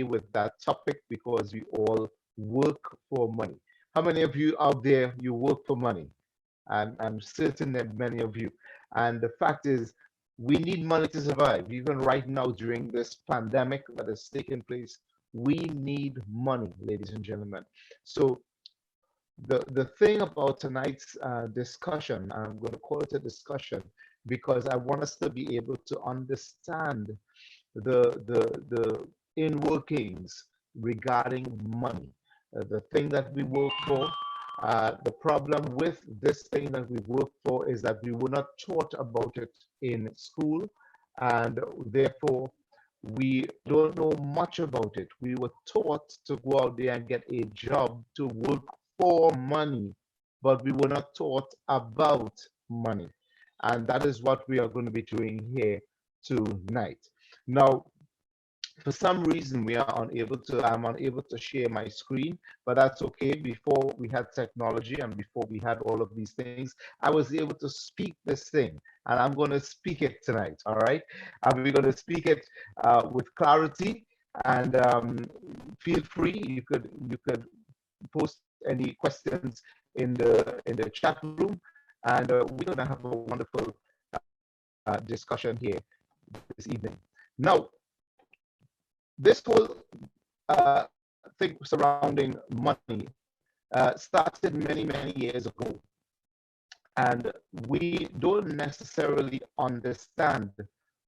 with that topic because we all work for money. How many of you out there you work for money? I'm certain that many of you. And the fact is, we need money to survive. Even right now, during this pandemic that is taking place, we need money, ladies and gentlemen. So the thing about tonight's discussion, I'm going to call it a discussion because I want us to be able to understand the in workings regarding money, the thing that we work for. The problem with this thing that we work for is that we were not taught about it in school, and therefore we don't know much about it. We were taught to go out there and get a job to work for money, but we were not taught about money. And that is what we are going to be doing here tonight. Now, for some reason, I'm unable to share my screen, but that's okay. Before we had technology and before we had all of these things, I was able to speak this thing, and I'm going to speak it tonight. All right, and we're going to speak it with clarity. And feel free. You could post any questions in the chat room, and we're going to have a wonderful discussion here this evening. Now, this whole thing surrounding money started many, many years ago. And we don't necessarily understand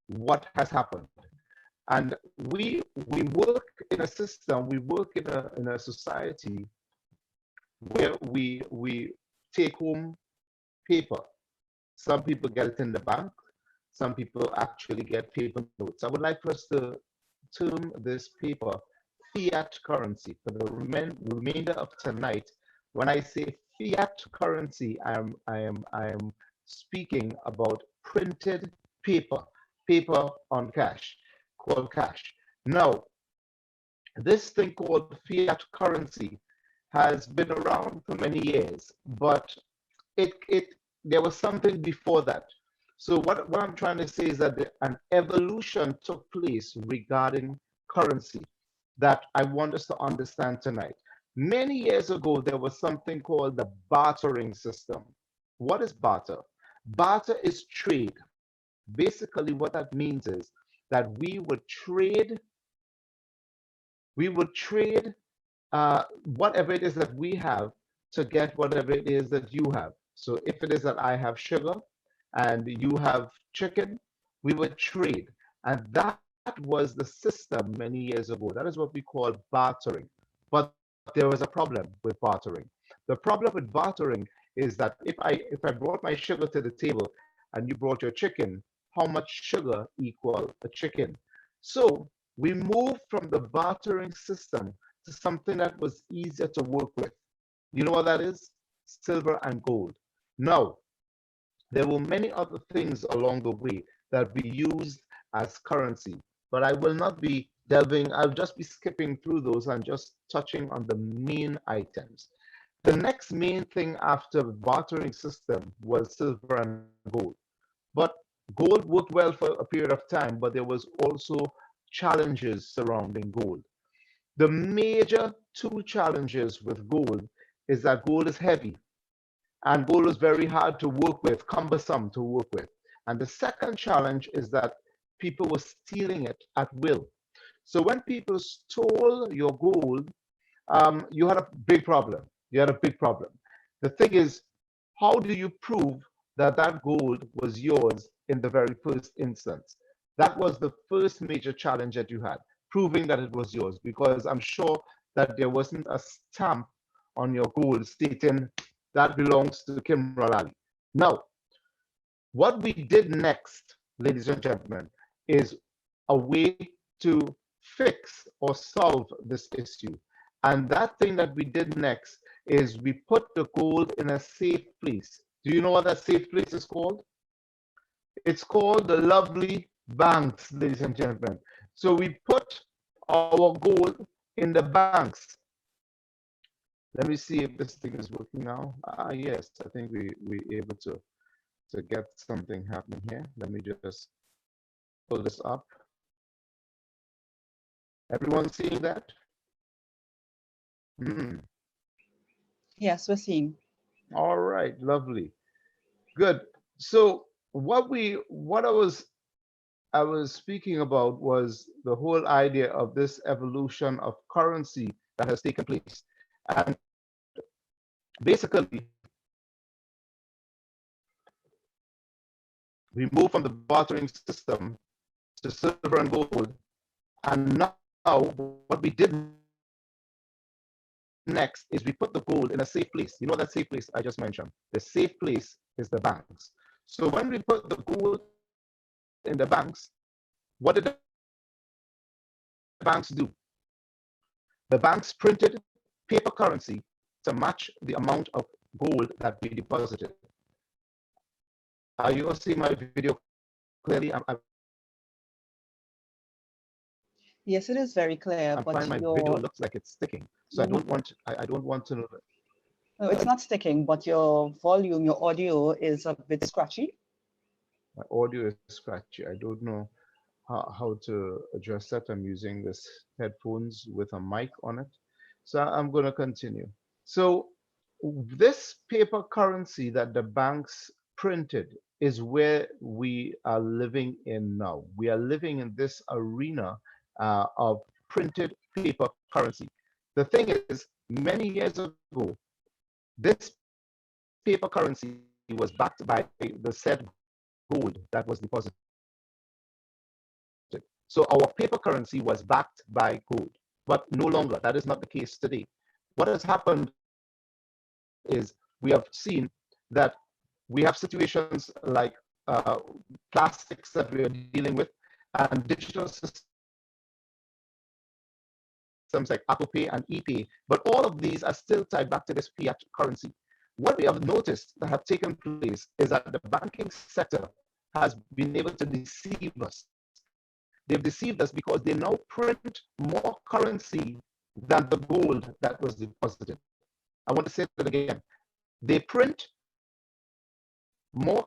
what has happened. And we work in a system, we work in a society where we take home paper. Some people get it in the bank, some people actually get paper notes. I would like for us to term this paper fiat currency for the remainder of tonight. When I say fiat currency, I am speaking about printed paper, paper on cash, called cash. Now, this thing called fiat currency has been around for many years, but it there was something before that. So what I'm trying to say is that an evolution took place regarding currency that I want us to understand tonight. Many years ago, there was something called the bartering system. What is barter? Barter is trade. Basically, what that means is that we would trade whatever it is that we have to get whatever it is that you have. So if it is that I have sugar and you have chicken, we would trade. And that was the system many years ago. That is what we call bartering. But there was a problem with bartering. The problem with bartering is that if I brought my sugar to the table and you brought your chicken, how much sugar equal a chicken? So we moved from the bartering system to something that was easier to work with. You know what that is? Silver and gold. Now, there were many other things along the way that we used as currency, but I will not be delving, I'll just be skipping through those and just touching on the main items. The next main thing after the bartering system was silver and gold. But gold worked well for a period of time, but there was also challenges surrounding gold. The major two challenges with gold is that gold is heavy and gold is very hard to work with, cumbersome to work with. And the second challenge is that people were stealing it at will. So when people stole your gold, you had a big problem. You had a big problem. The thing is, how do you prove that that gold was yours in the very first instance? That was the first major challenge that you had, proving that it was yours, because I'm sure that there wasn't a stamp on your gold stating that belongs to Kim Ralali. Now, what we did next, ladies and gentlemen, is a way to fix or solve this issue. And that thing that we did next is we put the gold in a safe place. Do you know what that safe place is called? It's called the lovely banks, ladies and gentlemen. So we put our gold in the banks. Let me see if this thing is working now. Yes, I think we're able to get something happening here. Let me just pull this up. Everyone seeing that? Yes, we're seeing. All right, lovely. Good. So what I was speaking about was the whole idea of this evolution of currency that has taken place. And basically, we moved from the bartering system to silver and gold. And now what we did next is we put the gold in a safe place. You know that safe place I just mentioned? The safe place is the banks. So when we put the gold in the banks, what did the banks do? The banks printed paper currency to match the amount of gold that we deposited. Are you all seeing my video clearly? Yes, it is very I'm clear, finding my but video looks your like it's sticking. So mhm. I don't want to know that. No, it's not sticking, but your volume, your audio is a bit scratchy. My audio is scratchy. I don't know how to address that. I'm using this headphones with a mic on it. So I'm going to continue. So this paper currency that the banks printed is where we are living in now. We are living in this arena of printed paper currency. The thing is, many years ago, this paper currency was backed by the said gold that was deposited. So our paper currency was backed by gold, but no longer. That is not the case today. What has happened is we have seen that we have situations like plastics that we are dealing with and digital systems like Apple Pay and ePay, but all of these are still tied back to this fiat currency. What we have noticed that have taken place is that the banking sector has been able to deceive us. They've deceived us because they now print more currency than the gold that was deposited. I want to say that again. They print more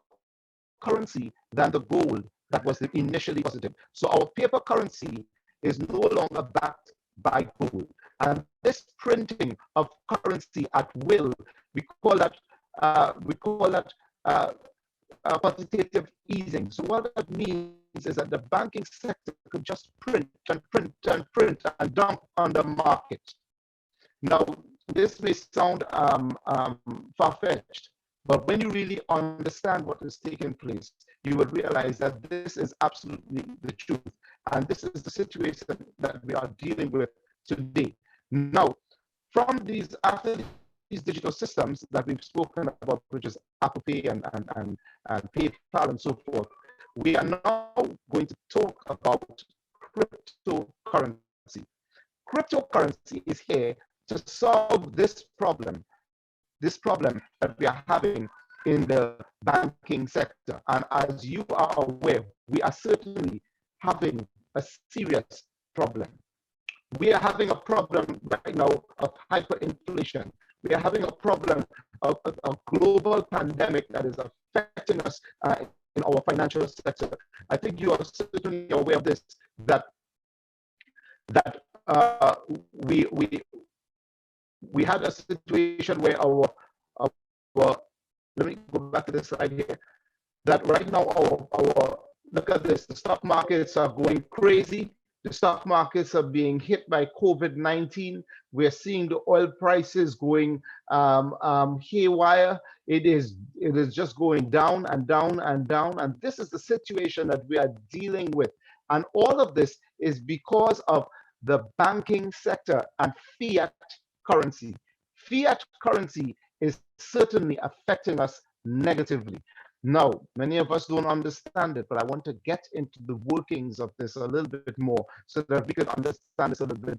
currency than the gold that was initially deposited. So our paper currency is no longer backed by gold. And this printing of currency at will, we call that quantitative easing. So what that means is that the banking sector could just print and print and print and dump on the market. Now, this may sound far-fetched, but when you really understand what is taking place, you will realize that this is absolutely the truth. And this is the situation that we are dealing with today. Now, from these, after these digital systems that we've spoken about, which is Apple Pay and PayPal and so forth, we are now going to talk about cryptocurrency. Cryptocurrency is here to solve this problem that we are having in the banking sector. And as you are aware, we are certainly having a serious problem. We are having a problem right now of hyperinflation. We are having a problem of a global pandemic that is affecting us in our financial sector. I think you are certainly aware of this, that that we had a situation where our let me go back to this slide here. That right now our look at this, the stock markets are going crazy. The stock markets are being hit by COVID-19. We're seeing the oil prices going haywire. It is just going down and down and down. And this is the situation that we are dealing with. And all of this is because of the banking sector and fiat currency. Fiat currency is certainly affecting us negatively. Now, many of us don't understand it, but I want to get into the workings of this a little bit more so that we can understand this a little bit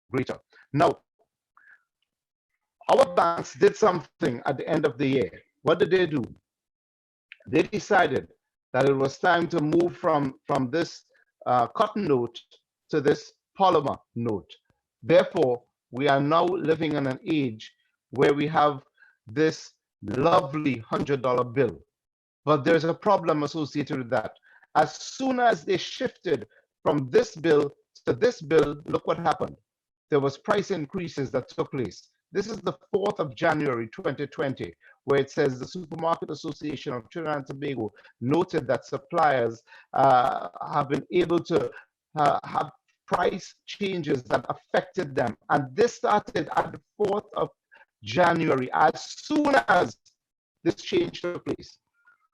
greater. Now, our banks did something at the end of the year. What did they do? They decided that it was time to move from this cotton note to this polymer note. Therefore, we are now living in an age where we have this lovely $100 bill. But there's a problem associated with that. As soon as they shifted from this bill So this bill, look what happened. There was price increases that took place. This is the 4th of January 2020, where it says the Supermarket Association of Trinidad and Tobago noted that suppliers have been able to have price changes that affected them. And this started at the 4th of January, as soon as this change took place.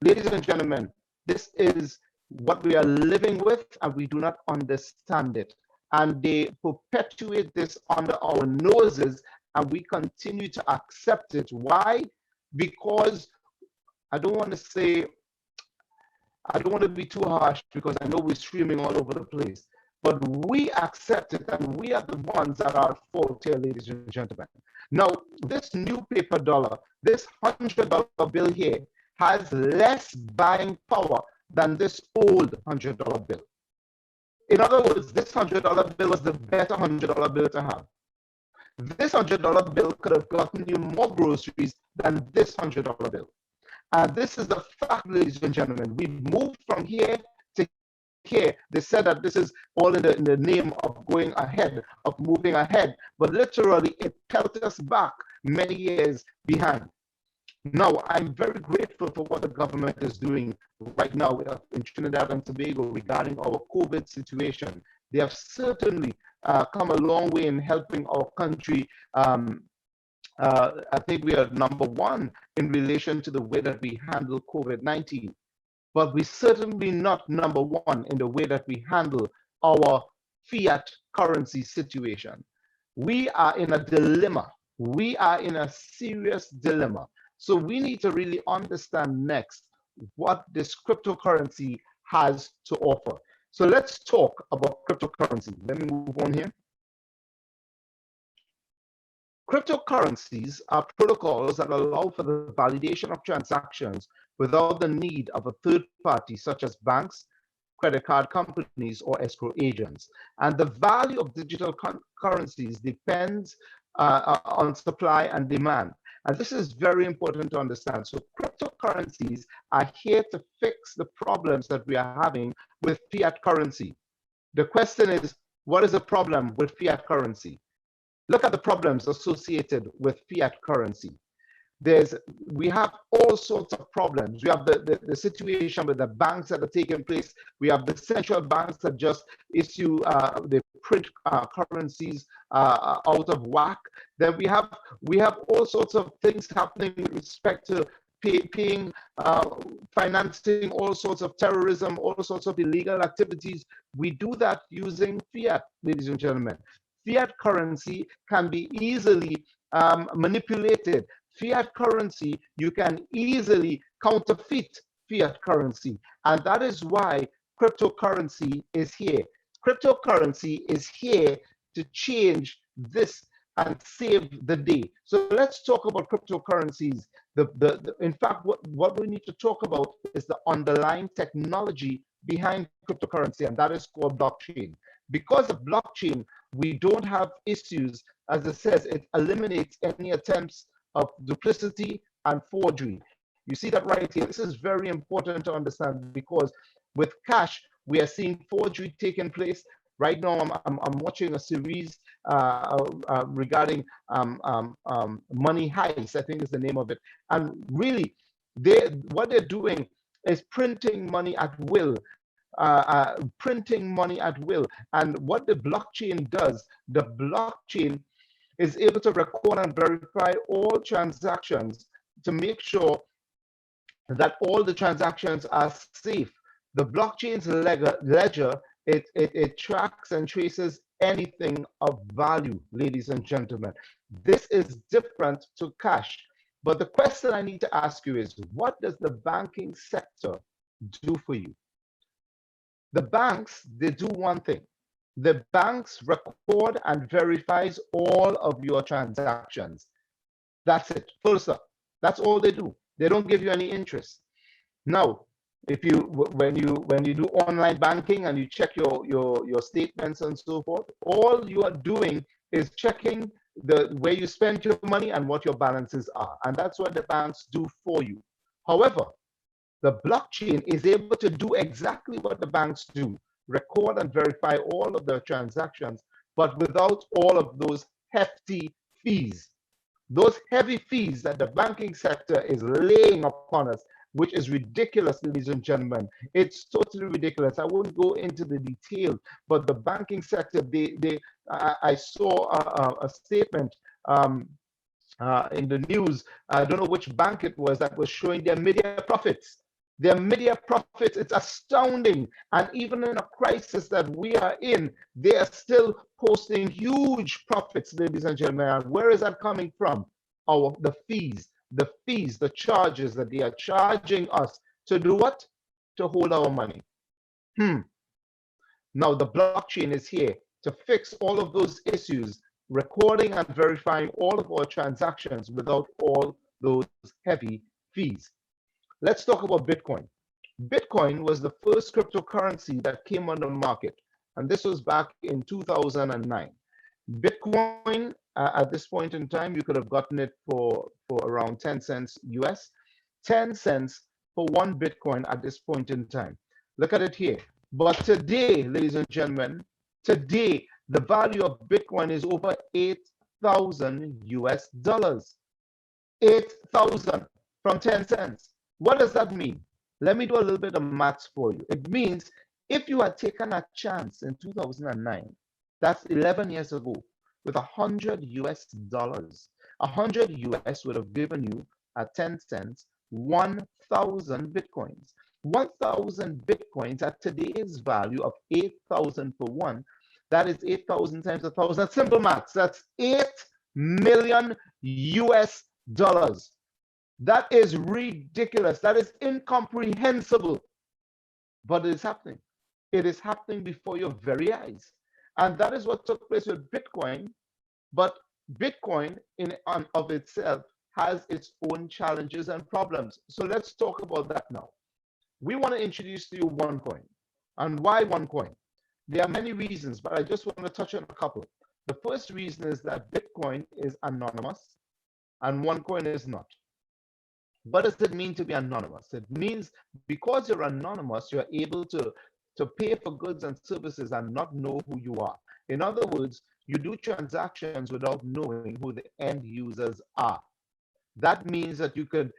Ladies and gentlemen, this is what we are living with, and we do not understand it. And they perpetuate this under our noses, and we continue to accept it. Why? Because I don't want to say, I don't want to be too harsh because I know we're streaming all over the place, but we accept it, and we are the ones that are at fault here, ladies and gentlemen. Now, this new paper dollar, this $100 bill here, has less buying power than this old $100 bill. In other words, this $100 bill was the better $100 bill to have. This $100 bill could have gotten you more groceries than this $100 bill. And this is the fact, ladies and gentlemen. We've moved from here to here. They said that this is all in the name of going ahead, of moving ahead, but literally it held us back many years behind. Now, I'm very grateful for what the government is doing right now in Trinidad and Tobago regarding our COVID situation. They have certainly come a long way in helping our country. I think we are #1 in relation to the way that we handle COVID-19, but we're certainly not #1 in the way that we handle our fiat currency situation. We are in a dilemma. We are in a serious dilemma. So we need to really understand next what this cryptocurrency has to offer. So let's talk about cryptocurrency. Let me move on here. Cryptocurrencies are protocols that allow for the validation of transactions without the need of a third party, such as banks, credit card companies, or escrow agents. And the value of digital currencies depends on supply and demand. And this is very important to understand. So cryptocurrencies are here to fix the problems that we are having with fiat currency. The question is, what is the problem with fiat currency? Look at the problems associated with fiat currency. We have all sorts of problems. We have the situation with the banks that are taking place. We have the central banks that just issue, they print currencies out of whack. Then we have all sorts of things happening with respect to paying, financing all sorts of terrorism, all sorts of illegal activities. We do that using fiat, ladies and gentlemen. Fiat currency can be easily manipulated. Fiat currency, you can easily counterfeit fiat currency. And that is why cryptocurrency is here. Cryptocurrency is here to change this and save the day. So let's talk about cryptocurrencies. In fact, what we need to talk about is the underlying technology behind cryptocurrency, and that is called blockchain. Because of blockchain, we don't have issues. As it says, it eliminates any attempts of duplicity and forgery. You see that right here. This is very important to understand because with cash, we are seeing forgery taking place. Right now, I'm watching a series regarding Money Heist, I think is the name of it. And really, what they're doing is printing money at will. Printing money at will. And what the blockchain does, the blockchain is able to record and verify all transactions to make sure that all the transactions are safe. The blockchain's ledger, it tracks and traces anything of value, ladies and gentlemen. This is different to cash. But the question I need to ask you is, what does the banking sector do for you? The banks, they do one thing. The banks record and verifies all of your transactions. That's it, full stop. That's all they do. They don't give you any interest. Now, when you do online banking and you check your statements and so forth, all you are doing is checking where you spend your money and what your balances are. And that's what the banks do for you. However, the blockchain is able to do exactly what the banks do. record and verify all of the transactions, but without all of those hefty fees. Those heavy fees that the banking sector is laying upon us, which is ridiculous, ladies and gentlemen. It's totally ridiculous. I won't go into the detail, but the banking sector, I saw a statement in the news. I don't know which bank it was that was showing their media profits. Their media profits, it's astounding. And even in a crisis that we are in, they are still posting huge profits, ladies and gentlemen. And where is that coming from? The fees, the charges that they are charging us to do what? To hold our money. Now the blockchain is here to fix all of those issues, recording and verifying all of our transactions without all those heavy fees. Let's talk about Bitcoin. Bitcoin was the first cryptocurrency that came on the market, and this was back in 2009. Bitcoin, at this point in time, you could have gotten it for around 10 cents US, 10 cents for one Bitcoin at this point in time. Look at it here. But today, ladies and gentlemen, today, the value of Bitcoin is over 8,000 US dollars. 8,000 from 10 cents. What does that mean? Let me do a little bit of maths for you. It means if you had taken a chance in 2009, that's 11 years ago, with 100 US dollars, 100 US would have given you at 10 cents 1,000 Bitcoins. 1,000 Bitcoins at today's value of 8,000 for one, that is 8,000 times 1,000. That's simple maths. That's 8 million US dollars. That is ridiculous. That is incomprehensible. But it is happening. It is happening before your very eyes. And that is what took place with Bitcoin. But Bitcoin in and of itself has its own challenges and problems. So let's talk about that now. We want to introduce to you OneCoin. And why OneCoin? There are many reasons, but I just want to touch on a couple. The first reason is that Bitcoin is anonymous and OneCoin is not. What does it mean to be anonymous? It means because you're anonymous, you're able to pay for goods and services and not know who you are. In other words, you do transactions without knowing who the end users are. That means that you could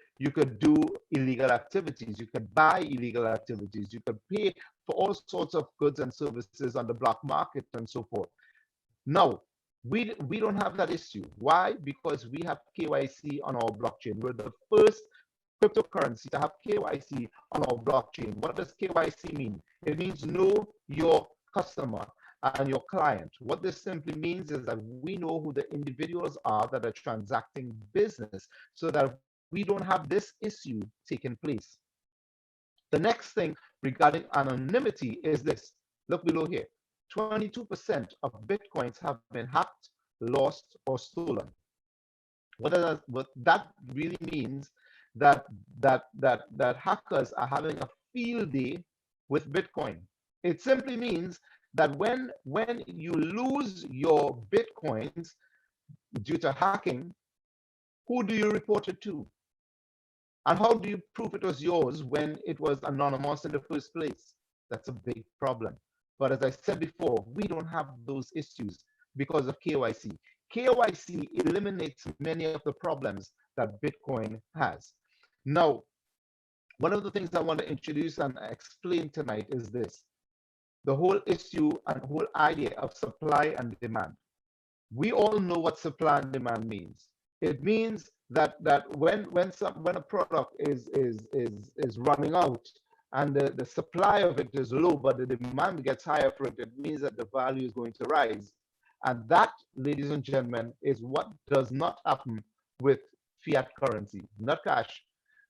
do illegal activities, you could buy illegal activities, you could pay for all sorts of goods and services on the black market and so forth. Now, we don't have that issue. Why? Because we have KYC on our blockchain. We're the first cryptocurrency to have KYC on our blockchain. What does KYC mean? It means know your customer and your client. What this simply means is that we know who the individuals are that are transacting business so that we don't have this issue taking place. The next thing regarding anonymity is this. Look below here. 22% of Bitcoins have been hacked, lost, or stolen. What that really means that hackers are having a field day with Bitcoin. It simply means that when you lose your Bitcoins due to hacking, who do you report it to? And how do you prove it was yours when it was anonymous in the first place? That's a big problem. But as I said before, we don't have those issues because of KYC. KYC eliminates many of the problems that Bitcoin has. Now, one of the things I want to introduce and explain tonight is this. The whole issue and whole idea of supply and demand. We all know what supply and demand means. It means that when a product is running out and the supply of it is low, but the demand gets higher for it, it means that the value is going to rise. And that, ladies and gentlemen, is what does not happen with fiat currency, not cash.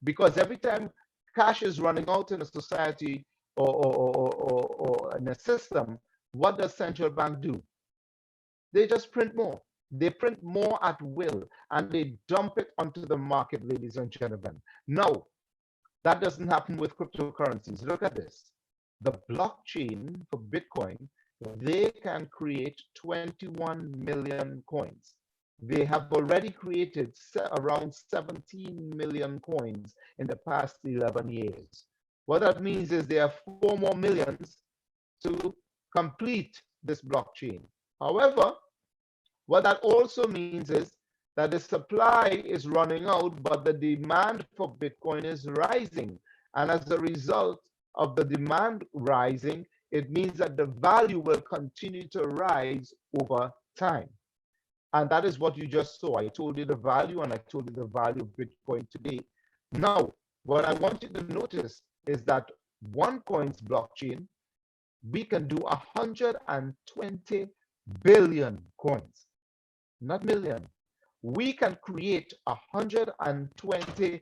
Because every time cash is running out in a society or in a system, what does central bank do? They just print more. They print more at will and they dump it onto the market, ladies and gentlemen. No, that doesn't happen with cryptocurrencies. Look at this. The blockchain for Bitcoin, they can create 21 million coins. They have already created around 17 million coins in the past 11 years. What that means is there are 4 more millions to complete this blockchain. However, what that also means is that the supply is running out, but the demand for Bitcoin is rising. And as a result of the demand rising, it means that the value will continue to rise over time. And that is what you just saw. I told you the value and I told you the value of Bitcoin today. Now, what I want you to notice is that OneCoin's blockchain, we can do 120 billion coins, not million. We can create 120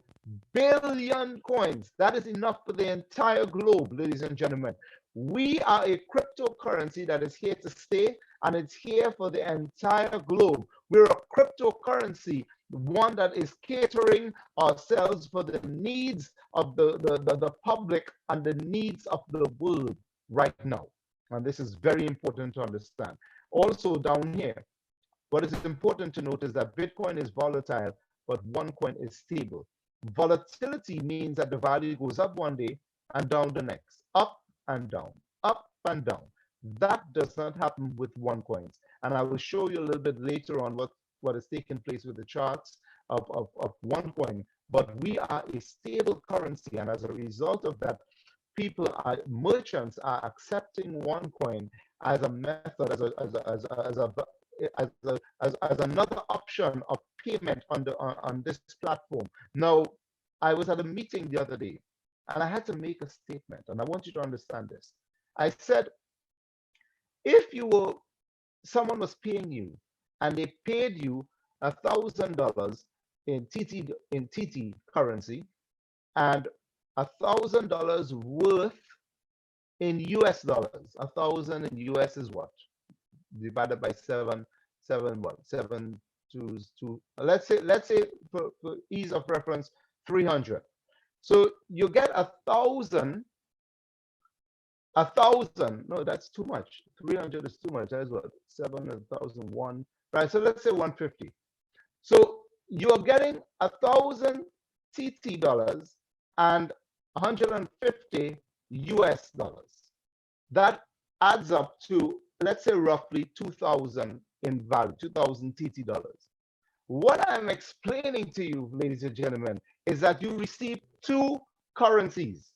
billion coins. That is enough for the entire globe, ladies and gentlemen. We are a cryptocurrency that is here to stay, and it's here for the entire globe. We're a cryptocurrency, one that is catering ourselves for the needs of the public and the needs of the world right now. And this is very important to understand. Also down here, what is important to note is that Bitcoin is volatile, but OneCoin is stable. Volatility means that the value goes up one day and down the next, up and down, up and down. That does not happen with OneCoins. And I will show you a little bit later on what is taking place with the charts of OneCoin. But we are a stable currency. And as a result of that, merchants are accepting OneCoin as a method, as another option of payment on this platform. Now, I was at a meeting the other day, and I had to make a statement, and I want you to understand this. I said, if someone was paying you, and they paid you $1,000 in TT currency, and $1,000 worth in US dollars. 1,000 in US is what? Divided by seven, two. Let's say for ease of reference, 300. So you get 1,000. No, that's too much. 300 is too much. That's what? 7,001. Right. So let's say 150. So you're getting 1,000 TT dollars and 150 US dollars. That adds up to, let's say, roughly 2,000 in value, 2,000 TT dollars. What I'm explaining to you, ladies and gentlemen, is that you receive two currencies,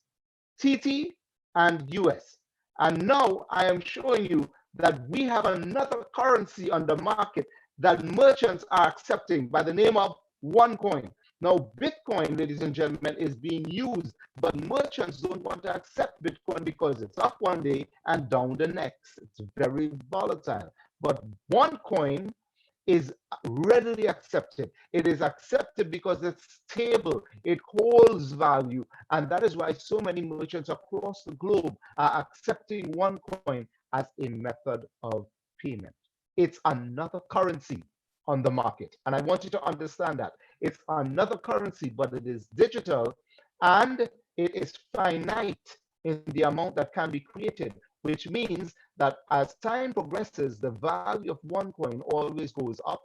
TT and US. And now I am showing you that we have another currency on the market that merchants are accepting by the name of OneCoin. Now, Bitcoin, ladies and gentlemen, is being used, but merchants don't want to accept Bitcoin because it's up one day and down the next. It's very volatile. But OneCoin is readily accepted. It is accepted because it's stable, it holds value, and that is why so many merchants across the globe are accepting OneCoin as a method of payment. It's another currency on the market, and I want you to understand that. It's another currency, but it is digital and it is finite in the amount that can be created, which means that as time progresses, the value of OneCoin always goes up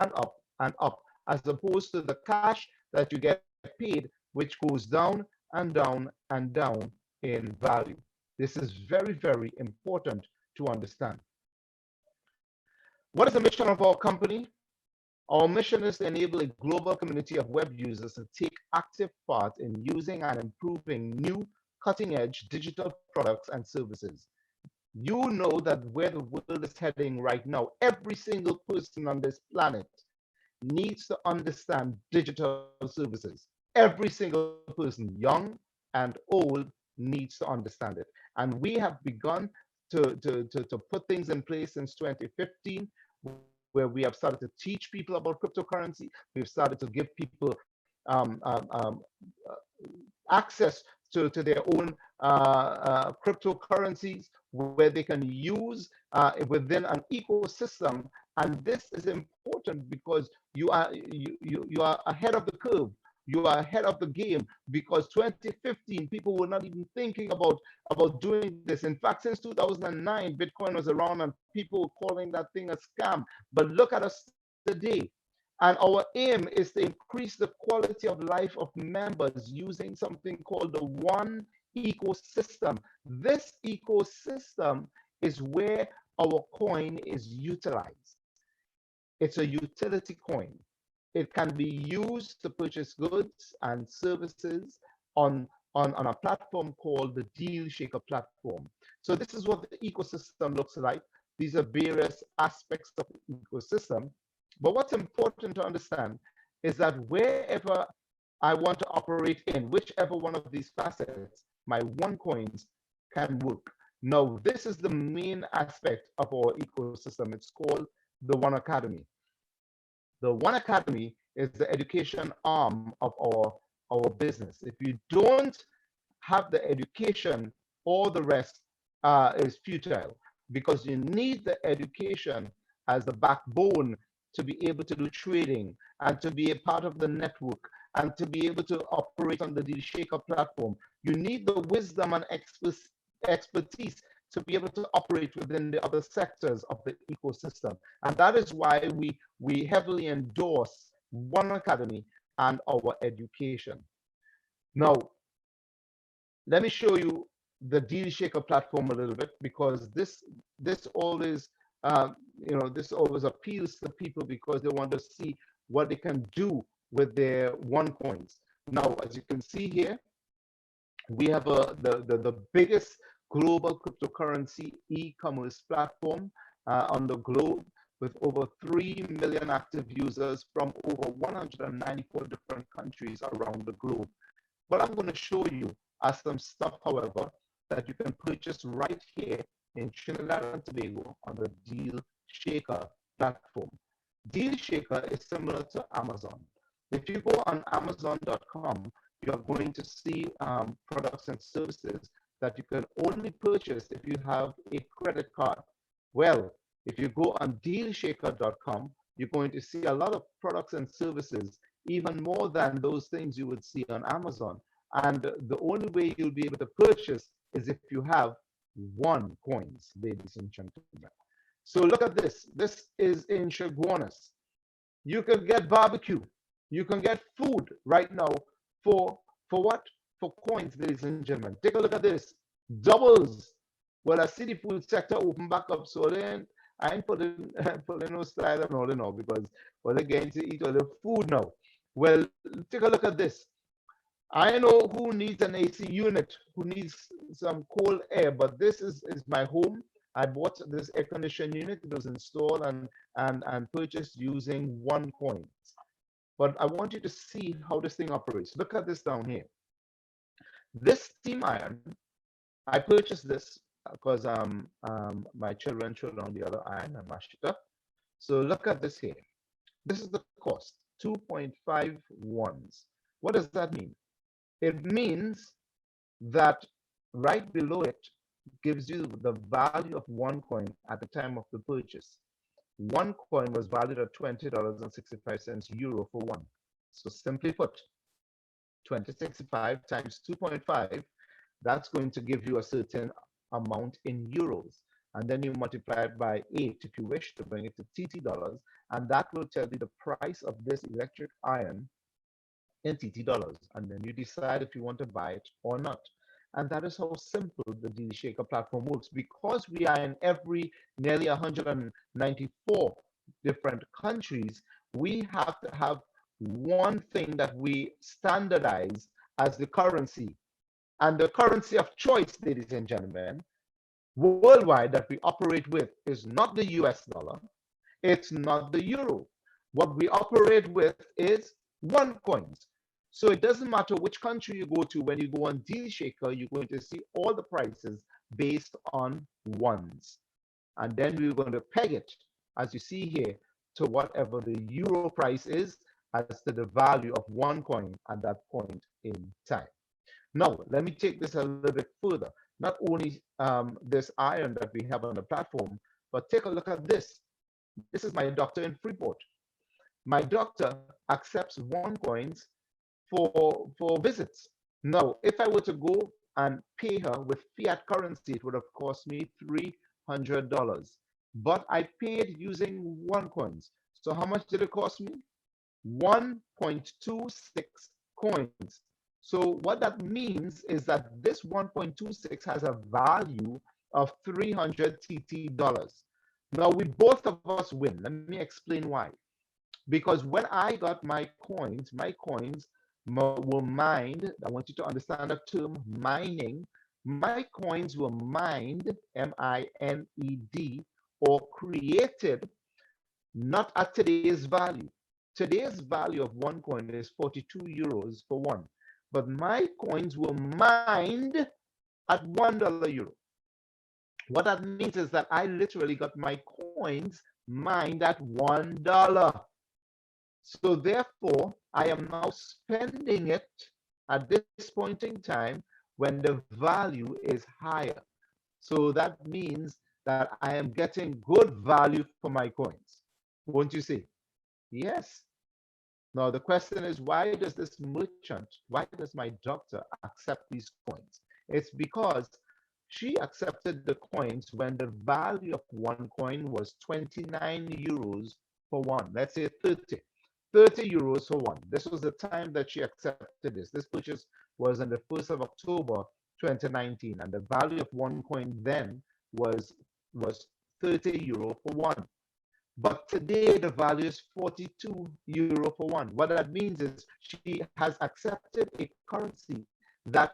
and up and up, as opposed to the cash that you get paid, which goes down and down and down in value. This is very, very important to understand. What is the mission of our company? Our mission is to enable a global community of web users to take active part in using and improving new cutting-edge digital products and services. You know that where the world is heading right now, every single person on this planet needs to understand digital services. Every single person, young and old, needs to understand it. And we have begun to put things in place since 2015, where we have started to teach people about cryptocurrency. We've started to give people access to their own cryptocurrencies where they can use within an ecosystem. And this is important because you are ahead of the curve. You are ahead of the game, because 2015 people were not even thinking about doing this. In fact, since 2009, Bitcoin was around and people were calling that thing a scam. But look at us today. And our aim is to increase the quality of life of members using something called the One ecosystem. This ecosystem is where our coin is utilized. It's a utility coin. It can be used to purchase goods and services on a platform called the Deal Shaker platform. So this is what the ecosystem looks like. These are various aspects of the ecosystem. But what's important to understand is that wherever I want to operate in, whichever one of these facets, my OneCoins can work. Now, this is the main aspect of our ecosystem. It's called the One Academy. The One Academy is the education arm of our business. If you don't have the education, all the rest is futile because you need the education as the backbone to be able to do trading and to be a part of the network and to be able to operate on the Deal Shaker platform. You need the wisdom and expertise to be able to operate within the other sectors of the ecosystem. And that is why we heavily endorse One Academy and our education. Now, let me show you the Deal Shaker platform a little bit because this always this always appeals to people because they want to see what they can do with their OneCoins. Now, as you can see here, we have the biggest global cryptocurrency e-commerce platform on the globe with over 3 million active users from over 194 different countries around the globe. What I'm going to show you are some stuff, however, that you can purchase right here in Trinidad and Tobago on the Deal Shaker platform. Deal Shaker is similar to Amazon. If you go on Amazon.com, you're going to see products and services that you can only purchase if you have a credit card. Well, if you go on DealShaker.com, you're going to see a lot of products and services, even more than those things you would see on Amazon. And the only way you'll be able to purchase is if you have OneCoins, ladies and gentlemen. So look at this. This is in Chaguanas. You can get barbecue. You can get food right now for what? For coins, ladies and gentlemen. Take a look at this. Doubles. Well, I see the food sector open back up, so then I ain't putting no style and all in all because well again to eat all the food now. Well, take a look at this. I know who needs an AC unit, who needs some cold air, but this is my home. I bought this air conditioning unit. It was installed and purchased using OneCoins. But I want you to see how this thing operates. Look at this down here. This steam iron, I purchased this because my children threw on the other iron and mashed it up. So look at this here. This is the cost, 2.5 ones. What does that mean? It means that right below it gives you the value of OneCoin at the time of the purchase. OneCoin was valued at $20.65 euro for one. So simply put, 2065 times 2.5, that's going to give you a certain amount in euros. And then you multiply it by 8 if you wish to bring it to TT dollars, and that will tell you the price of this electric iron in TT dollars. And then you decide if you want to buy it or not. And that is how simple the Deal Shaker platform works. Because we are in nearly 194 different countries, we have to have one thing that we standardize as the currency. And the currency of choice, ladies and gentlemen, worldwide that we operate with is not the US dollar, it's not the euro. What we operate with is OneCoins. So it doesn't matter which country you go to, when you go on Deal Shaker, you're going to see all the prices based on ones. And then we're going to peg it, as you see here, to whatever the euro price is as to the value of OneCoin at that point in time. Now, let me take this a little bit further. Not only this iron that we have on the platform, but take a look at this. This is my doctor in Freeport. My doctor accepts OneCoins for visits. Now, if I were to go and pay her with fiat currency, it would have cost me $300. But I paid using OneCoins. So how much did it cost me? 1.26 coins. So what that means is that this 1.26 has a value of 300 TT dollars. Now we both of us win. Let me explain why. Because when I got my coins were mined. I want you to understand the term mining. My coins were mined, M-I-N-E-D, or created not at today's value. Today's value of one coin is 42 euros for one, but my coins were mined at $1 euro. What that means is that I literally got my coins mined at $1. So therefore, I am now spending it at this point in time when the value is higher. So that means that I am getting good value for my coins. Won't you see? Yes. Now the question is, why does this merchant, why does my doctor accept these coins? It's because she accepted the coins when the value of one coin was 29 euros for one. Let's say 30 euros for one. This was the time that she accepted this. This purchase was on the 1st of October 2019, and the value of one coin then was was 30 euro for one. But today the value is 42 euro for one. What that means is she has accepted a currency that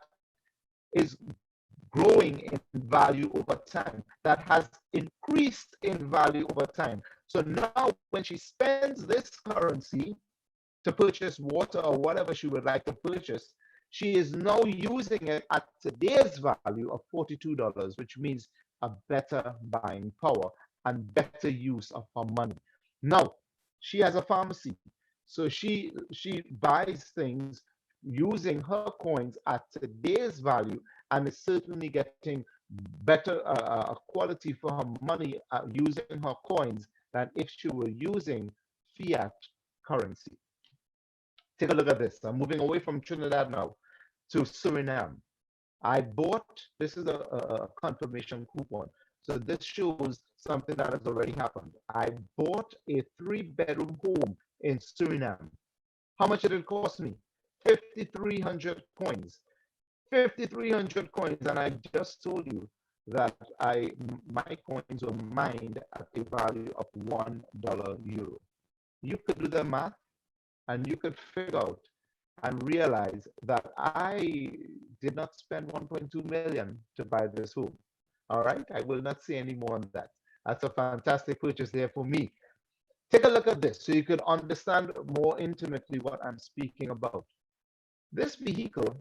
is growing in value over time, that has increased in value over time. So now when she spends this currency to purchase water or whatever she would like to purchase, she is now using it at today's value of $42, which means a better buying power and better use of her money. Now, she has a pharmacy, so she buys things using her coins at today's value and is certainly getting better quality for her money using her coins than if she were using fiat currency. Take a look at this. I'm moving away from Trinidad now to Suriname. I bought, this is a confirmation coupon. So this shows something that has already happened. I bought a 3-bedroom home in Suriname. How much did it cost me? 5,300 coins. 5,300 coins, and I just told you that my coins were mined at a value of $1 euro. You could do the math and you could figure out and realize that I did not spend 1.2 million to buy this home. All right, I will not say any more on that. That's a fantastic purchase there for me. Take a look at this so you could understand more intimately what I'm speaking about. This vehicle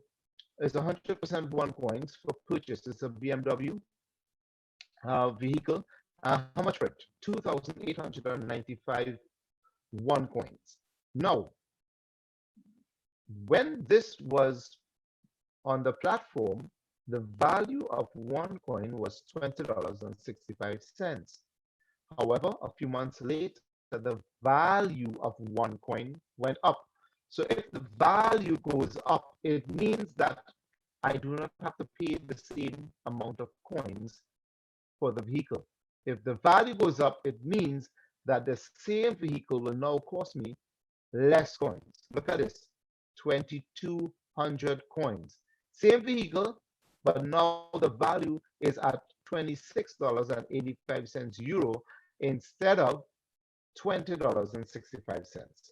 is 100% one coins for purchase. It's a BMW vehicle. How much for it? 2,895 one coins. Now, when this was on the platform, the value of one coin was $20.65. However, a few months later, the value of one coin went up. So if the value goes up, it means that I do not have to pay the same amount of coins for the vehicle. If the value goes up, it means that the same vehicle will now cost me less coins. Look at this, 2,200 coins. Same vehicle, but now the value is at $26.85 euro instead of $20.65.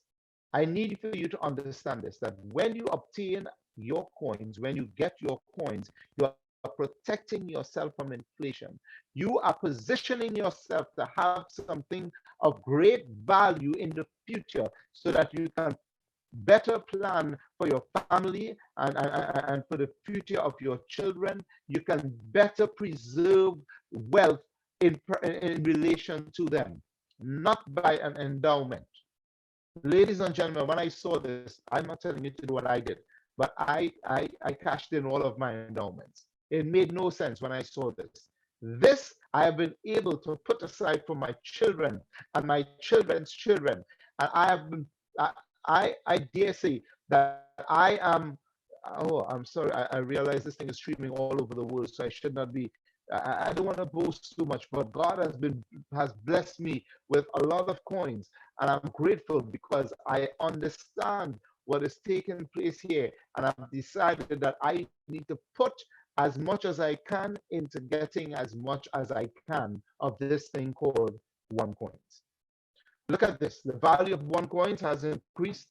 I need for you to understand this, that when you obtain your coins, when you get your coins, you are protecting yourself from inflation. You are positioning yourself to have something of great value in the future so that you can better plan for your family and for the future of your children. You can better preserve wealth in relation to them, not by an endowment. Ladies and gentlemen, when I saw this, I'm not telling you to do what I did, but I cashed in all of my endowments. It made no sense when I saw this. This I have been able to put aside for my children and my children's children. And I have been, I dare say that I am, oh, I'm sorry, I realize this thing is streaming all over the world, so I should not be, I don't want to boast too much, but God has blessed me with a lot of coins, and I'm grateful because I understand what is taking place here, and I've decided that I need to put as much as I can into getting as much as I can of this thing called OneCoins. Look at this. The value of OneCoins has increased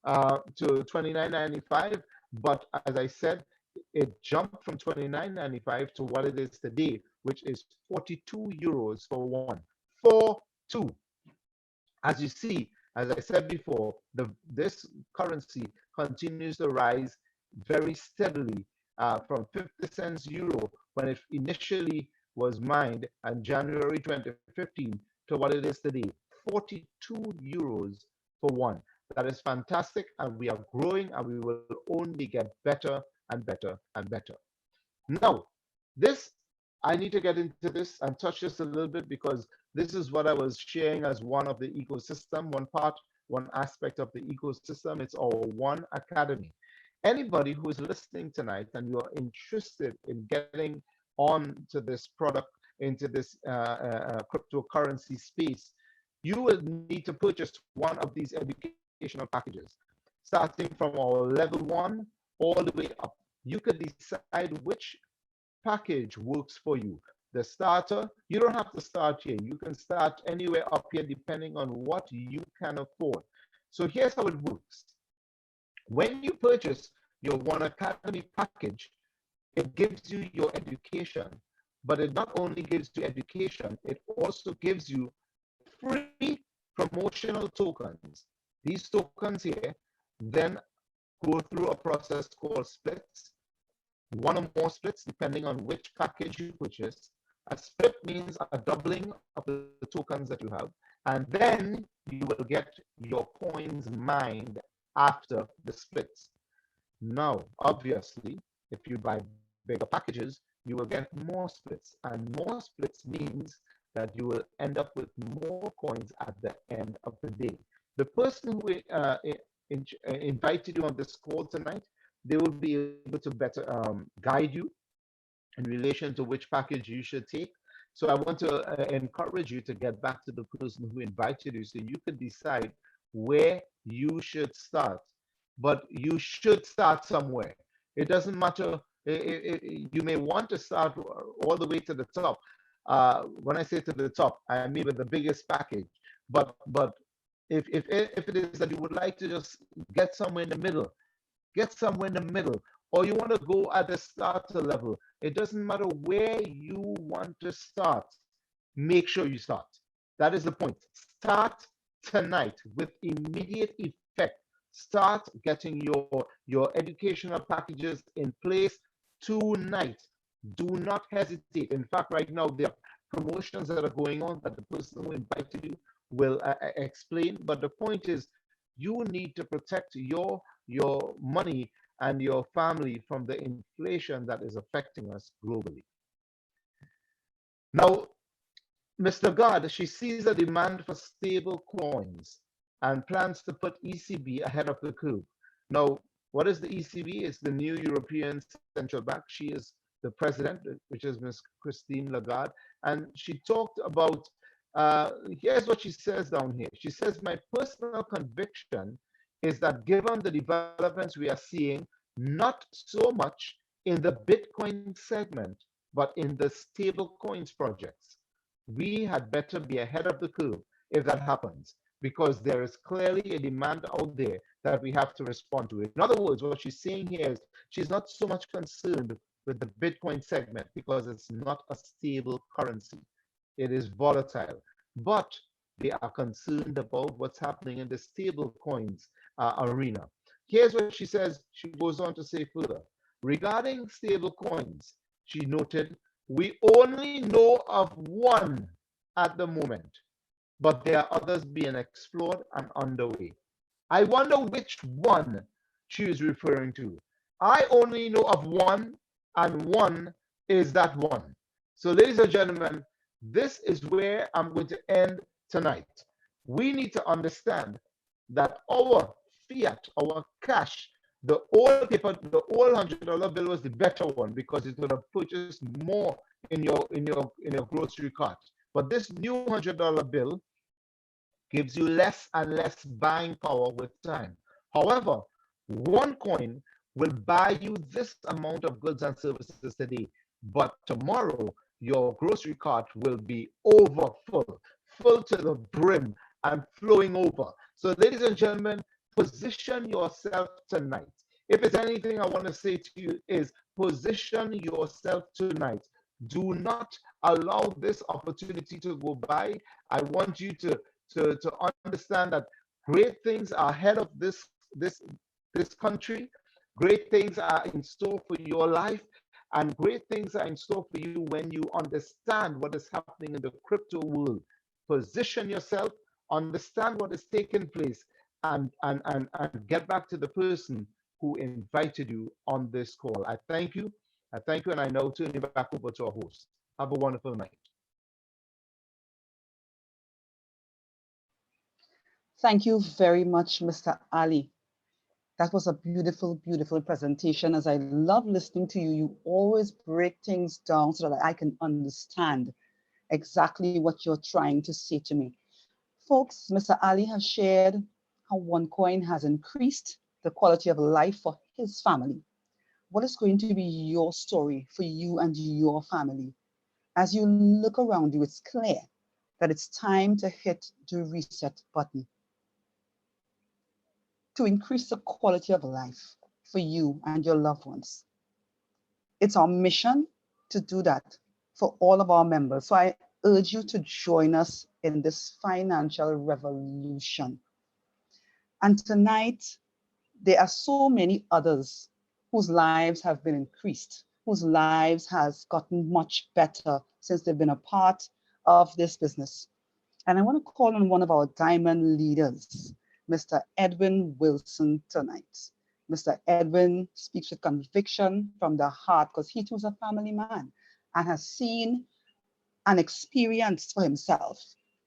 to 29.95, but as I said, it jumped from 29.95 to what it is today, which is 42 euros for one. 42. As you see, as I said before, this currency continues to rise very steadily from 50 cents euro when it initially was mined in January 2015 to what it is today, 42 euros for one. That is fantastic, and we are growing, and we will only get better and better and better. Now, this, I need to get into this and touch this a little bit because this is what I was sharing as one of the ecosystem, one part, one aspect of the ecosystem. It's our One Academy. Anybody who is listening tonight and you are interested in getting on to this product, into this cryptocurrency space, you will need to purchase one of these educational packages, starting from our level 1 all the way up. You could decide which package works for you. The starter, you don't have to start here. You can start anywhere up here depending on what you can afford. So here's how it works. When you purchase your One Academy package, it gives you your education, but it not only gives you education, it also gives you free promotional tokens. These tokens here then go through a process called splits, one or more splits depending on which package you purchase. A split means a doubling of the tokens that you have, and then you will get your coins mined after the splits. Now, obviously, if you buy bigger packages, you will get more splits, and more splits means that you will end up with more coins at the end of the day. The person who invited you on this call tonight, they will be able to better guide you in relation to which package you should take. So I want to encourage you to get back to the person who invited you so you can decide where you should start. But you should start somewhere. It doesn't matter. You may want to start all the way to the top. When I say to the top, I mean with the biggest package. But if it is that you would like to just get somewhere in the middle, get somewhere in the middle, or you want to go at the starter level, it doesn't matter where you want to start. Make sure you start. That is the point. Start tonight with immediate effect. Start getting your educational packages in place tonight. Do not hesitate. In fact, right now, there are promotions that are going on that the person who invited you will explain. But the point is, you need to protect your money and your family from the inflation that is affecting us globally. Now, Ms. Lagarde, she sees a demand for stable coins and plans to put ECB ahead of the curve. Now, what is the ECB? It's the new European Central Bank. She is the president, which is Ms. Christine Lagarde, and she talked about, here's what she says down here. She says, my personal conviction is that given the developments we are seeing, not so much in the Bitcoin segment, but in the stable coins projects, we had better be ahead of the curve if that happens, because there is clearly a demand out there that we have to respond to. In other words, what she's saying here is she's not so much concerned with the Bitcoin segment because it's not a stable currency. It is volatile, but they are concerned about what's happening in the stable coins arena. Here's what she says. She goes on to say further. Regarding stable coins, she noted, we only know of one at the moment, but there are others being explored and underway. I wonder which one she is referring to. I only know of one, and one is that one. So, ladies and gentlemen, this is where I'm going to end tonight. We need to understand that our fiat, our cash, the old paper, the old $100 bill was the better one because it would have purchased more in your grocery cart. But this new $100 bill gives you less and less buying power with time. However, OneCoin will buy you this amount of goods and services today, but tomorrow your grocery cart will be over full to the brim and flowing over. So, ladies and gentlemen, position yourself tonight. If it's anything I want to say to you is position yourself tonight. Do not allow this opportunity to go by. I want you to understand that great things are ahead of this country. Great things are in store for your life, and great things are in store for you when you understand what is happening in the crypto world. Position yourself, understand what is taking place, and get back to the person who invited you on this call. I thank you. I thank you, and I now turn you back over to our host. Have a wonderful night. Thank you very much, Mr. Ali. That was a beautiful, beautiful presentation. As I love listening to you, you always break things down so that I can understand exactly what you're trying to say to me. Folks, Mr. Ali has shared how OneCoin has increased the quality of life for his family. What is going to be your story for you and your family? As you look around you, it's clear that it's time to hit the reset button to increase the quality of life for you and your loved ones. It's our mission to do that for all of our members. So I urge you to join us in this financial revolution. And tonight, there are so many others whose lives have been increased, whose lives has gotten much better since they've been a part of this business. And I want to call on one of our diamond leaders, Mr. Edwin Wilson, tonight. Mr. Edwin speaks with conviction from the heart because he too is a family man and has seen and experienced for himself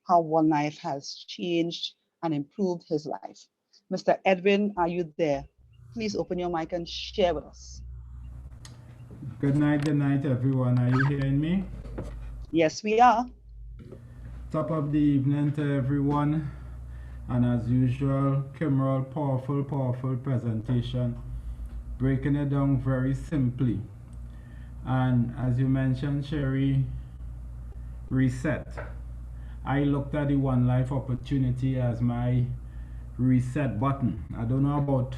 how One Life has changed and improved his life. Mr. Edwin, are you there? Please open your mic and share with us. Good night, everyone. Are you hearing me? Yes, we are. Top of the evening to everyone. And as usual, Kimral, powerful presentation. Breaking it down very simply. And as you mentioned, Sherry, reset. I looked at the One Life opportunity as my reset button. I don't know about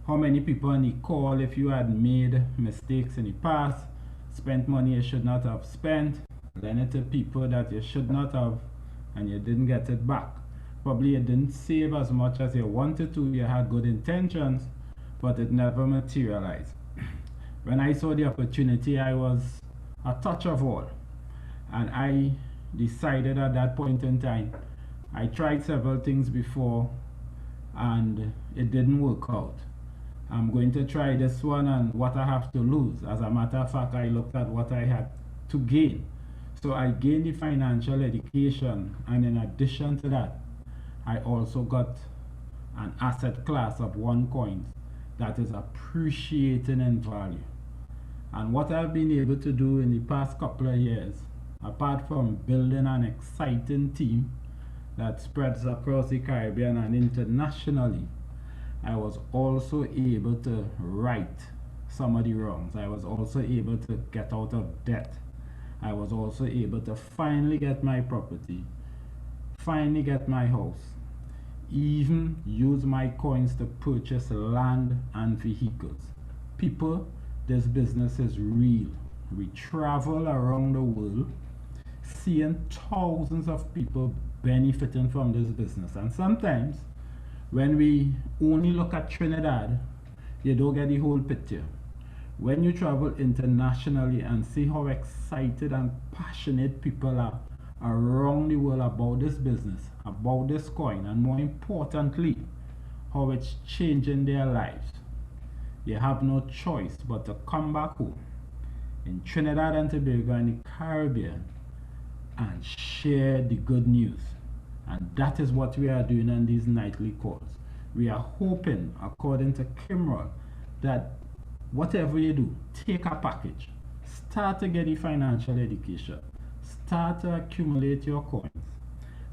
how many people on the call, if you had made mistakes in the past, spent money you should not have spent, lent it to people that you should not have, and you didn't get it back. Probably you didn't save as much as you wanted to, you had good intentions, but it never materialized. When I saw the opportunity, I was a touch of all. And I decided at that point in time, I tried several things before and it didn't work out. I'm going to try this one and what I have to lose. As a matter of fact, I looked at what I had to gain. So I gained the financial education, and in addition to that, I also got an asset class of OneCoin that is appreciating in value. And what I've been able to do in the past couple of years, apart from building an exciting team that spreads across the Caribbean and internationally, I was also able to right some of the wrongs. I was also able to get out of debt. I was also able to finally get my property, finally get my house, even use my coins to purchase land and vehicles. People, this business is real. We travel around the world seeing thousands of people benefiting from this business. And sometimes when we only look at Trinidad, you don't get the whole picture. When you travel internationally and see how excited and passionate people are around the world about this business, about this coin, and more importantly, how it's changing their lives, you have no choice but to come back home in Trinidad and Tobago and the Caribbean and share the good news. And that is what we are doing on these nightly calls. We are hoping, according to Kimral, that whatever you do, take a package, start to get a financial education, start to accumulate your coins,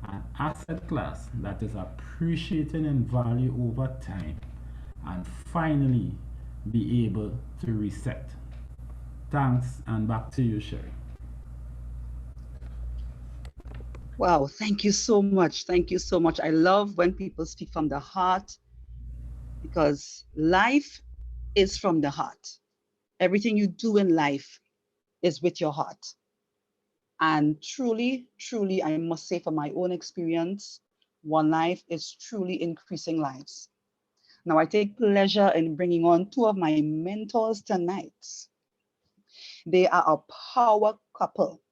an asset class that is appreciating in value over time, and finally be able to reset. Thanks, and back to you, Sherry. Wow, thank you so much. Thank you so much. I love when people speak from the heart because life is from the heart. Everything you do in life is with your heart. And truly, truly, I must say from my own experience, One Life is truly increasing lives. Now, I take pleasure in bringing on two of my mentors tonight. They are a power couple.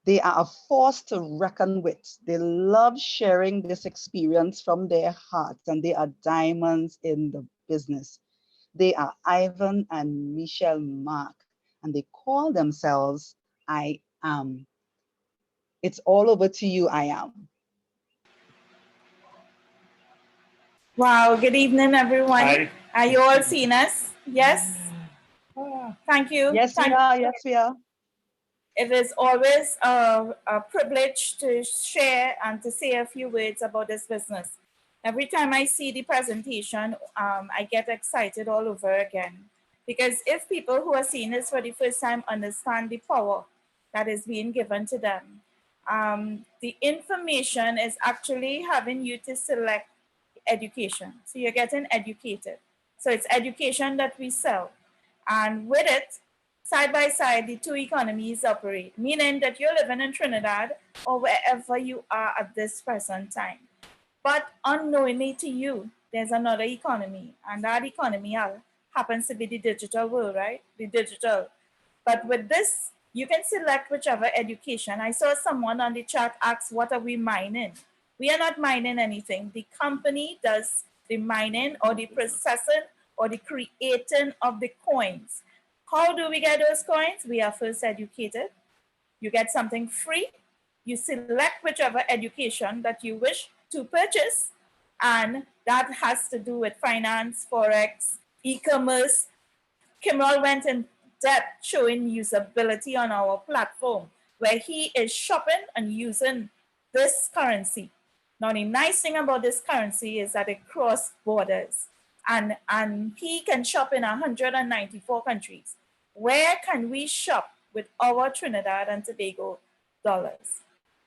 They are a force to reckon with. They love sharing this experience from their hearts, and they are diamonds in the business. They are Ivan and Michelle Mark, and they call themselves I Am. It's all over to you, I Am. Wow, good evening, everyone. Hi. Are you all seeing us? Yes? Thank you. Yes, we Thank are. you. Yes, we are. It is always a privilege to share and to say a few words about this business. Every time I see the presentation, I get excited all over again. Because if people who are seeing this for the first time understand the power that is being given to them, the information is actually having you to select education. So you're getting educated. So it's education that we sell. And with it, side by side, the two economies operate, meaning that you're living in Trinidad or wherever you are at this present time. But unknowingly to you, there's another economy, and that economy happens to be the digital world, right? The digital. But with this, you can select whichever education. I saw someone on the chat ask, what are we mining? We are not mining anything. The company does the mining or the processing or the creating of the coins. How do we get those coins? We are first educated. You get something free. You select whichever education that you wish to purchase. And that has to do with finance, Forex, e-commerce. Kimral went in depth showing usability on our platform where he is shopping and using this currency. Now, the nice thing about this currency is that it crosses borders and he can shop in 194 countries. Where can we shop with our Trinidad and Tobago dollars?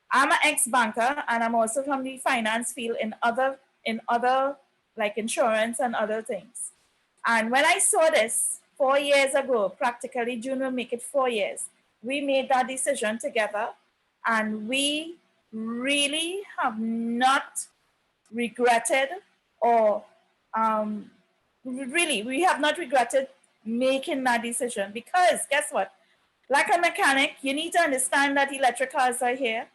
I'm an ex-banker and I'm also from the finance field in other like insurance and other things. And when I saw this 4 years ago, practically June will make it 4 years, we made that decision together and we really have not regretted or really, we have not regretted making that decision because guess what? Like a mechanic, you need to understand that electric cars are here,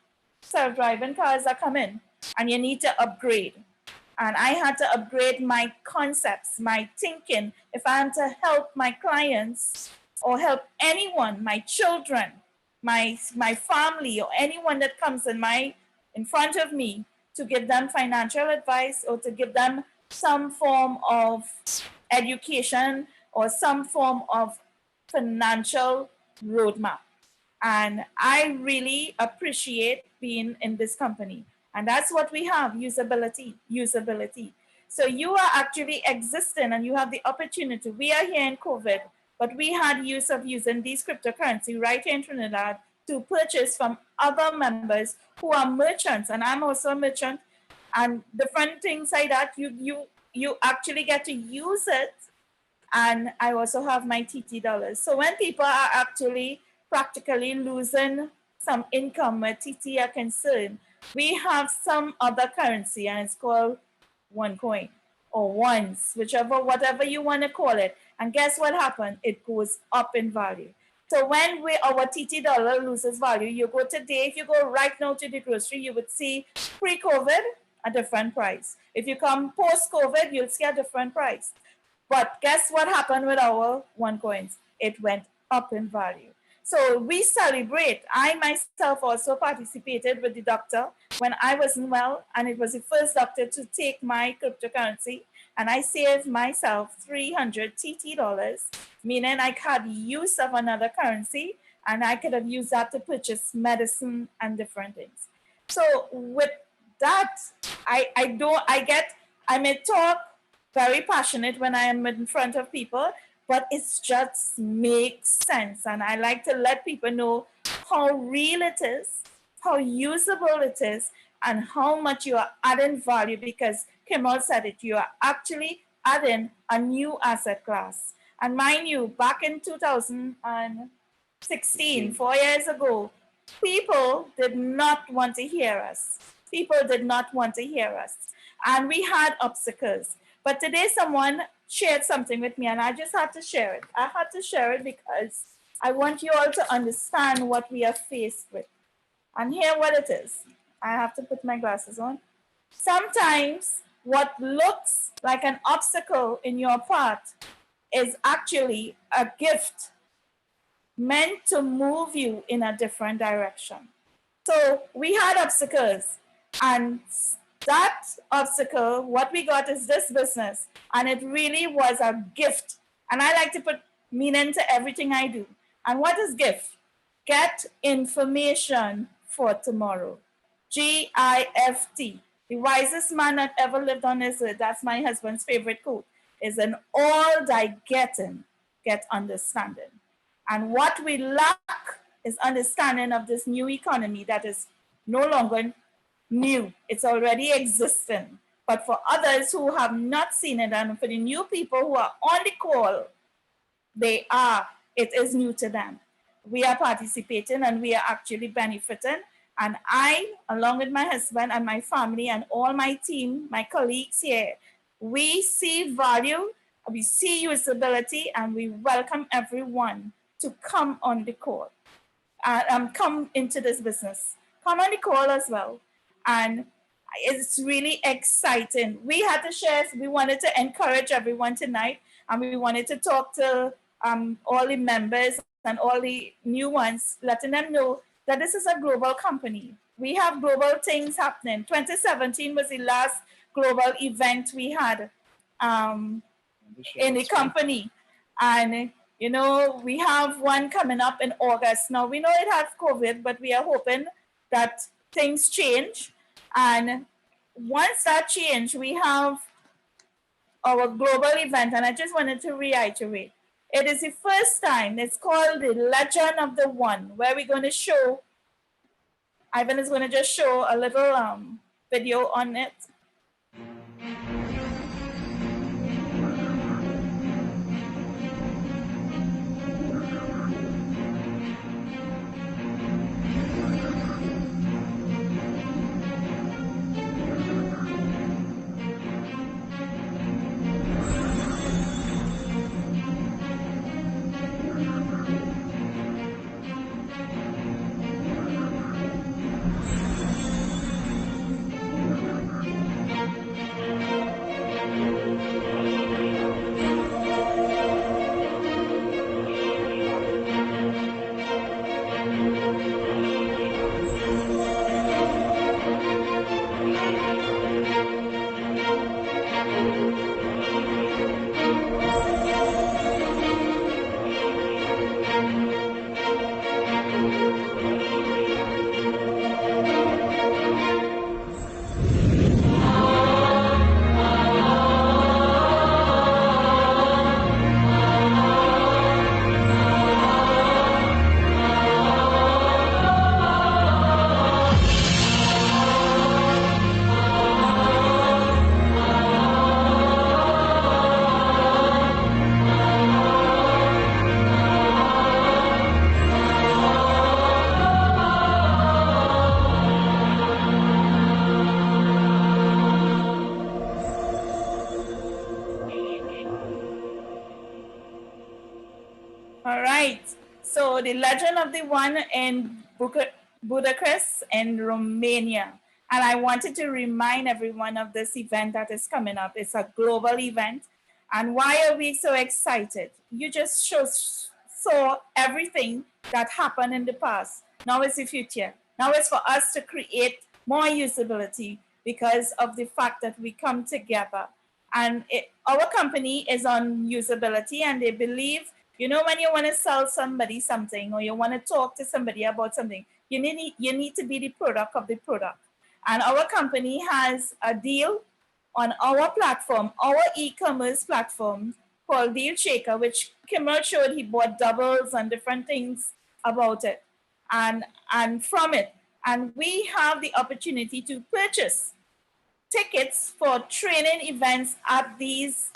self-driving cars are coming, and you need to upgrade. And I had to upgrade my concepts, my thinking. If I am to help my clients or help anyone, my children, my family, or anyone that comes in front of me to give them financial advice or to give them some form of education or some form of financial roadmap. And I really appreciate being in this company. And that's what we have, usability, usability. So you are actually existing and you have the opportunity. We are here in COVID, but we had use of using these cryptocurrency right here in Trinidad to purchase from other members who are merchants. And I'm also a merchant. And different things like that, you actually get to use it. And I also have my TT dollars. So when people are actually practically losing some income where TT are concerned, we have some other currency and it's called OneCoin or ones, whatever you want to call it. And guess what happened? It goes up in value. So when our TT dollar loses value, you go today, if you go right now to the grocery, you would see pre-COVID a different price. If you come post-COVID, you'll see a different price. But guess what happened with our OneCoins? It went up in value. So we celebrate. I myself also participated with the doctor when I wasn't well, and it was the first doctor to take my cryptocurrency, and I saved myself 300 TT dollars, meaning I had use of another currency, and I could have used that to purchase medicine and different things. So with that, I may talk very passionate when I am in front of people, but it just makes sense. And I like to let people know how real it is, how usable it is, and how much you are adding value, because Kimmel said it, you are actually adding a new asset class. And mind you, back in 2016, 4 years ago, people did not want to hear us. People did not want to hear us. And we had obstacles. But today someone shared something with me and I just had to share it. I had to share it because I want you all to understand what we are faced with. And here what it is. I have to put my glasses on. Sometimes what looks like an obstacle in your path is actually a gift meant to move you in a different direction. So we had obstacles, and that obstacle, what we got is this business, and it really was a gift. And I like to put meaning to everything I do. And what is gift? Get information for tomorrow. GIFT. The wisest man that ever lived on this earth, that's my husband's favorite quote, is in all thy getting, get understanding. And what we lack is understanding of this new economy that is no longer new. It's already existing. But for others who have not seen it, and for the new people who are on the call, it is new to them. We are participating and we are actually benefiting. And I, along with my husband and my family and all my team, my colleagues here, we see value, we see usability, and we welcome everyone to come on the call, come into this business. Come on the call as well. And it's really exciting. We had to share, we wanted to encourage everyone tonight, and we wanted to talk to all the members and all the new ones, letting them know that this is a global company. We have global things happening. 2017 was the last global event we had in the company. And you know, we have one coming up in August. Now, we know it has COVID, but we are hoping that things change. And once that change, we have our global event. And I just wanted to reiterate, it is the first time. It's called the Legend of the One, where we're going to show, Ivan is going to just show a little video on it. All right. So the Legend of the One in Budapest in Romania. And I wanted to remind everyone of this event that is coming up. It's a global event. And why are we so excited? You just saw everything that happened in the past. Now it's the future. Now it's for us to create more usability because of the fact that we come together. And our company is on usability, and they believe, you know, when you want to sell somebody something or you want to talk to somebody about something, You need to be the product of the product. And our company has a deal on our platform, our e-commerce platform called Deal Shaker, which Kimmel showed. He bought doubles and different things about it and from it. And we have the opportunity to purchase tickets for training events at these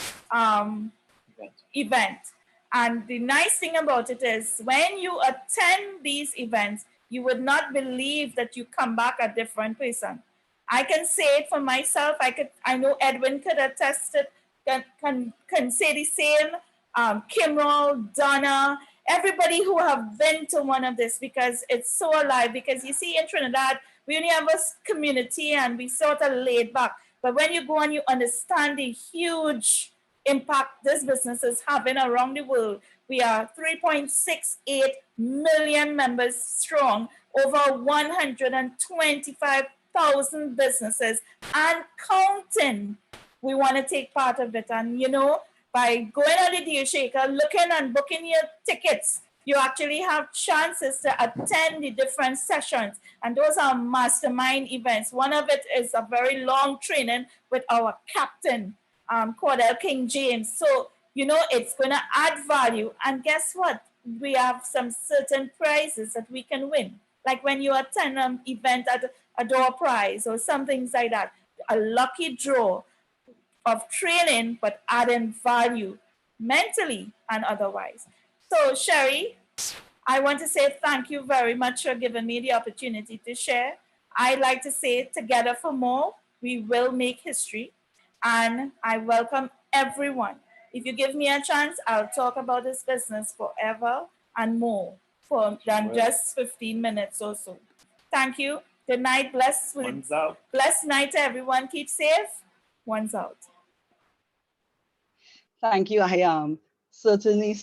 events. And the nice thing about it is when you attend these events, you would not believe that you come back a different person. I can say it for myself. I know Edwin could attest it, can say the same. Kimrol, Donna, everybody who have been to one of this, because it's so alive. Because you see, in Trinidad, we only have a community and we sort of laid back. But when you go and you understand the huge impact this business is having around the world, we are 3.68 million members strong, over 125,000 businesses and counting. We want to take part of it. And you know, by going on the Deal Shaker, looking and booking your tickets, you actually have chances to attend the different sessions. And those are mastermind events. One of it is a very long training with our captain, Cordell King James. So, you know, it's going to add value. And guess what? We have some certain prizes that we can win. Like when you attend an event at a door prize or some things like that, a lucky draw of training, but adding value mentally and otherwise. So, Sherry, I want to say thank you very much for giving me the opportunity to share. I'd like to say together for more, we will make history. And I welcome everyone. If you give me a chance, I'll talk about this business forever and more than just 15 minutes or so. Thank you. Good night. Blessed night to everyone. Keep safe. One's out. Thank you. I am certainly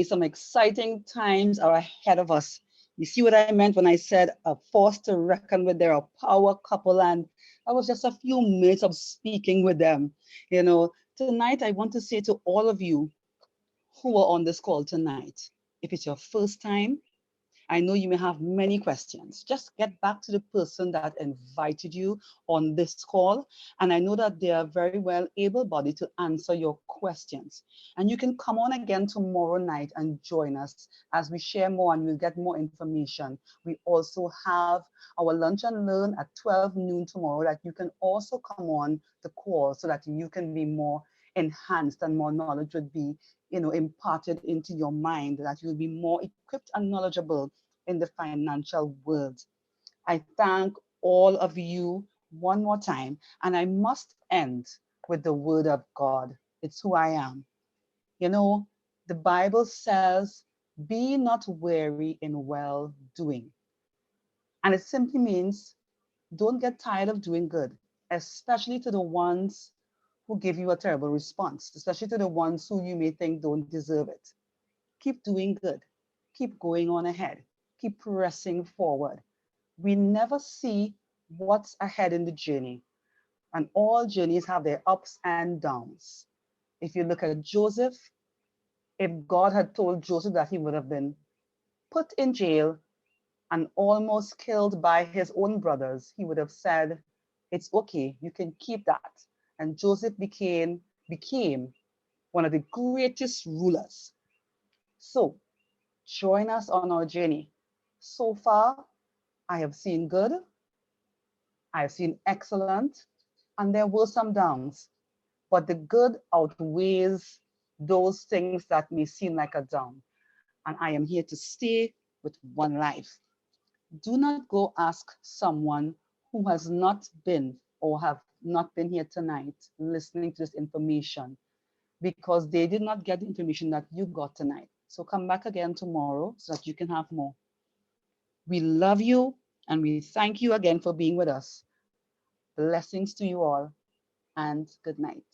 some exciting times are ahead of us. You see what I meant when I said a force to reckon with. They're a power couple, and that was just a few minutes of speaking with them. You know, tonight I want to say to all of you who are on this call tonight, if it's your first time, I know you may have many questions. Just get back to the person that invited you on this call. And I know that they are very well able-bodied to answer your questions. And you can come on again tomorrow night and join us as we share more and we'll get more information. We also have our Lunch and Learn at 12 noon tomorrow that you can also come on the call so that you can be more enhanced and more knowledge would be imparted into your mind, that you'll be more equipped and knowledgeable in the financial world. I thank all of you one more time, and I must end with the word of God. It's who I am. You know, the Bible says, be not weary in well doing. And it simply means don't get tired of doing good, especially to the ones who give you a terrible response, especially to the ones who you may think don't deserve it. Keep doing good. Keep going on ahead. Keep pressing forward. We never see what's ahead in the journey, and all journeys have their ups and downs. If you look at Joseph, if God had told Joseph that he would have been put in jail and almost killed by his own brothers, he would have said, it's okay, you can keep that. And Joseph became one of the greatest rulers. So join us on our journey. So far, I have seen good, I have seen excellent, and there were some downs, but the good outweighs those things that may seem like a down. And I am here to stay with one life. Do not go ask someone who has not been or have not been here tonight listening to this information, because they did not get the information that you got tonight. So come back again tomorrow so that you can have more. We love you and we thank you again for being with us. Blessings to you all and good night.